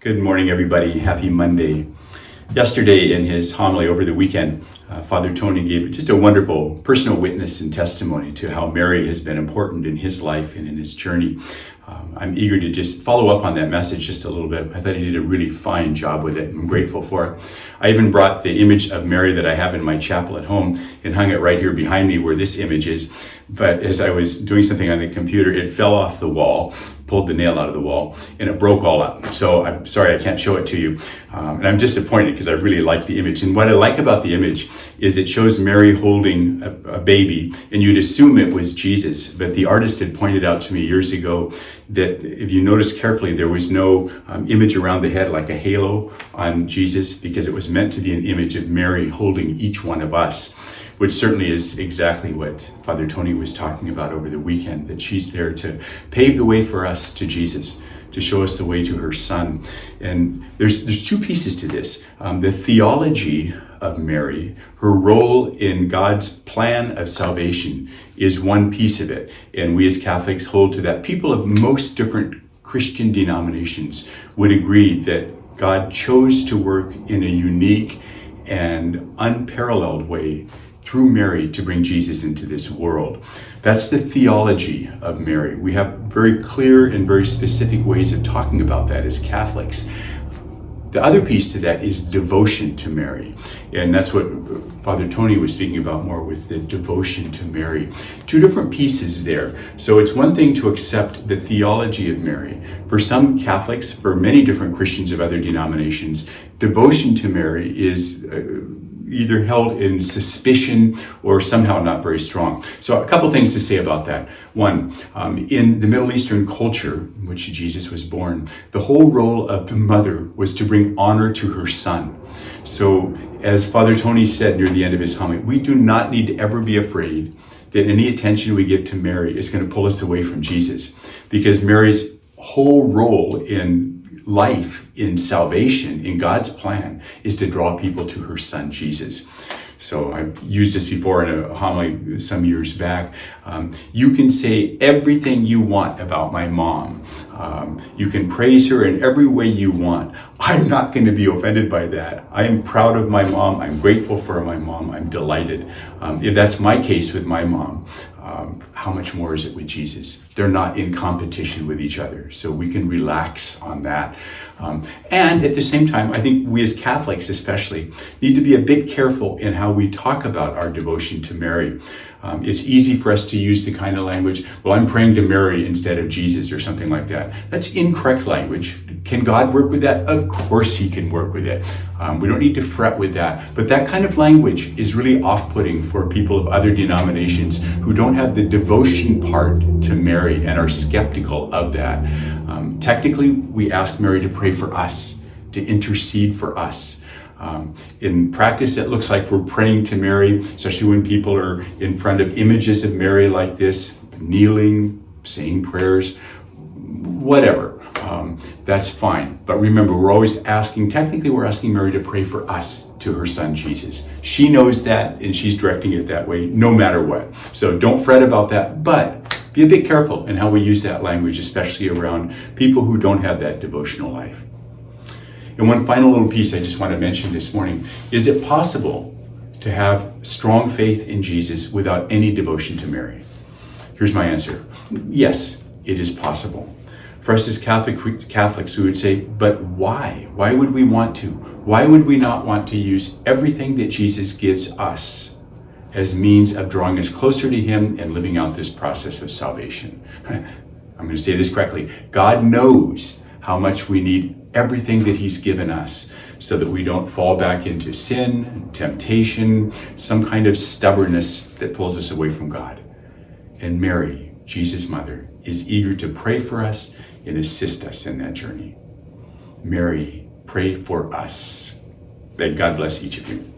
Good morning, everybody. Happy Monday. Yesterday, in his homily over the weekend, Father Tony gave just a wonderful personal witness and testimony to how Mary has been important in his life and in his journey. I'm eager to just follow up on that message just a little bit. I thought he did a really fine job with it. I'm grateful for it. I even brought the image of Mary that I have in my chapel at home and hung it right here behind me where this image is. But as I was doing something on the computer, it fell off the wall, pulled the nail out of the wall, and it broke all up. So I'm sorry I can't show it to you. And I'm disappointed because I really like the image. And what I like about the image is it shows Mary holding a baby, and you'd assume it was Jesus. But the artist had pointed out to me years ago that if you notice carefully, there was no image around the head like a halo on Jesus, because it was meant to be an image of Mary holding each one of us, which certainly is exactly what Father Tony was talking about over the weekend, that she's there to pave the way for us to Jesus, to show us the way to her Son. And there's two pieces to this. The theology of Mary, her role in God's plan of salvation, is one piece of it. And we as Catholics hold to that. People of most different Christian denominations would agree that God chose to work in a unique and unparalleled way through Mary to bring Jesus into this world. That's the theology of Mary. We have very clear and very specific ways of talking about that as Catholics. The other piece to that is devotion to Mary. And that's what Father Tony was speaking about more, was the devotion to Mary. Two different pieces there. So it's one thing to accept the theology of Mary. For some Catholics, for many different Christians of other denominations, devotion to Mary is either held in suspicion or somehow not very strong. So a couple things to say about that. One, in the Middle Eastern culture in which Jesus was born, the whole role of the mother was to bring honor to her son. So as Father Tony said near the end of his homily, we do not need to ever be afraid that any attention we give to Mary is going to pull us away from Jesus, because Mary's whole role in life, in salvation, in God's plan, is to draw people to her son, Jesus. So I've used this before in a homily some years back. You can say everything you want about my mom. You can praise her in every way you want. I'm not going to be offended by that. I am proud of my mom. I'm grateful for my mom. I'm delighted. If that's my case with my mom, how much more is it with Jesus? They're not in competition with each other, so we can relax on that. And at the same time, I think we as Catholics especially need to be a bit careful in how we talk about our devotion to Mary. It's easy for us to use the kind of language, well, I'm praying to Mary instead of Jesus or something like that. That's incorrect language. Can God work with that? Of course he can work with it. We don't need to fret with that. But that kind of language is really off-putting for people of other denominations who don't have the devotion part to Mary and are skeptical of that. Technically, we ask Mary to pray for us, to intercede for us. In practice, it looks like we're praying to Mary, especially when people are in front of images of Mary like this, kneeling, saying prayers, whatever. That's fine. But remember, we're always asking Mary to pray for us to her son, Jesus. She knows that, and she's directing it that way, no matter what. So don't fret about that, but be a bit careful in how we use that language, especially around people who don't have that devotional life. And one final little piece I just want to mention this morning. Is it possible to have strong faith in Jesus without any devotion to Mary? Here's my answer. Yes, it is possible. For us as Catholics, we would say, but why? Why would we want to? Why would we not want to use everything that Jesus gives us as means of drawing us closer to him and living out this process of salvation? I'm going to say this correctly. God knows how much we need everything that he's given us so that we don't fall back into sin, temptation, some kind of stubbornness that pulls us away from God. And Mary, Jesus' mother, is eager to pray for us and assist us in that journey. Mary, pray for us. May God bless each of you.